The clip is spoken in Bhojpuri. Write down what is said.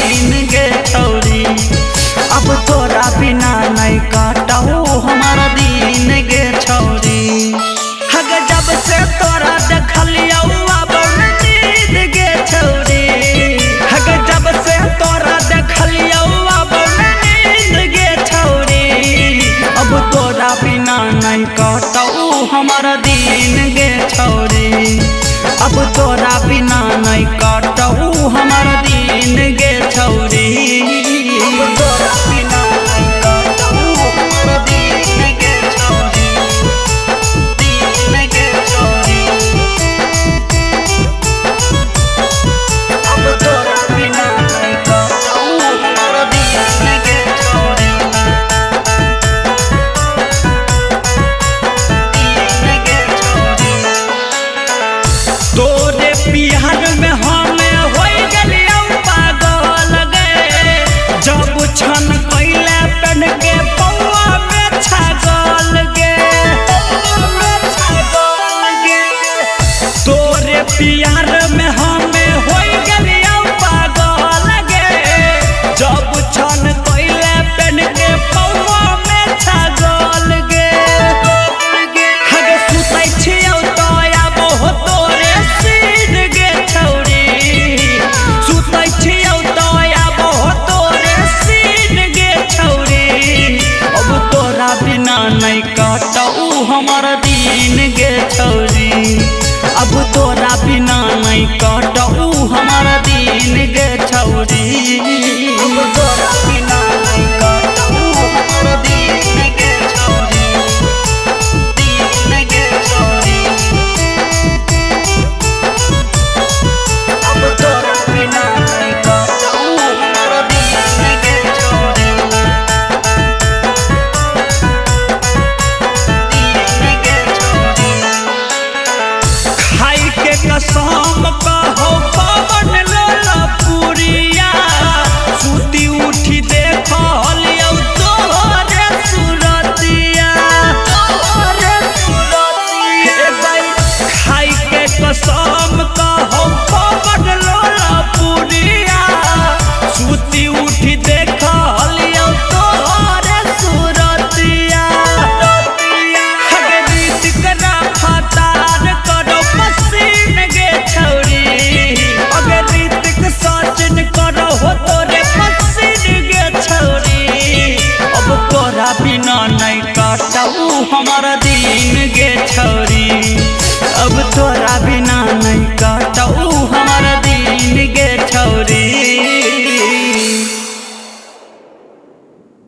दिन गे छौरी। अब तोरा बिना नहीं काटऊ हमारा दिन गे छौरी। हग जब से तोरा देखलियौ अब नींद गे छौरी। हग जब से तोरा देखलियौ अब नींद गे छौरी। अब तोरा बिना नहीं काटऊ हमारा दिन गे छौरी। अब तोरा बिना नहीं काटऊ हमारा दिन गे छौरी। अब तोरा बिना नहीं काटऊ हमारा दिन गे छौरी। दिन गे छौरी। अब तोरा बिना नहीं काटऊ हमारा दिन गे छौरी। दिन गे छौरी। तोरे बिहार में हमें हो गलियौ पागल गे। जब छन कैले पेन के पौआ में छागल गे। तोरे बिहार में हमें हो गलियौ पागल गे। जब छन कैले पेन के पौआ में छागल गे। हग सुतै छियौ तो आबो तोरे सीन गे छौरी। सुतै छियौ तो आबो तोरे सीन गे छौरी। अब तोरा बिना नहीं काटऊ हमारा दिन गे छौरी। अब तोरा बिना नहीं काटऊ हमारा दिन गे छौरी। अब तोरा बिना नहीं काटऊ हमारा दिन गे छौरी। दिन गे छौरी। अब तोरा बिना नहीं काटऊ हमारा दिन गे छौरी। दिन गे छौरी। खाई के कसम कहो पवन लोला पुरिया। सुती उठी देखलियौ तोरे सुरतिया। तोरे सुरतिया। खाई के कसम कहो पवन लोला पुरिया। सुती उठी देखलियौ तोरे सुरतिया। हग रीत करा फतार करो मसीन गे छौरी। अगर रीतिक सचिन करो हो तोरे मसीन गे छौरी। अब तोरा बिना नहीं काटऊ हमारा दिन गे छौरी। अब तोरा बिना नहीं काटऊ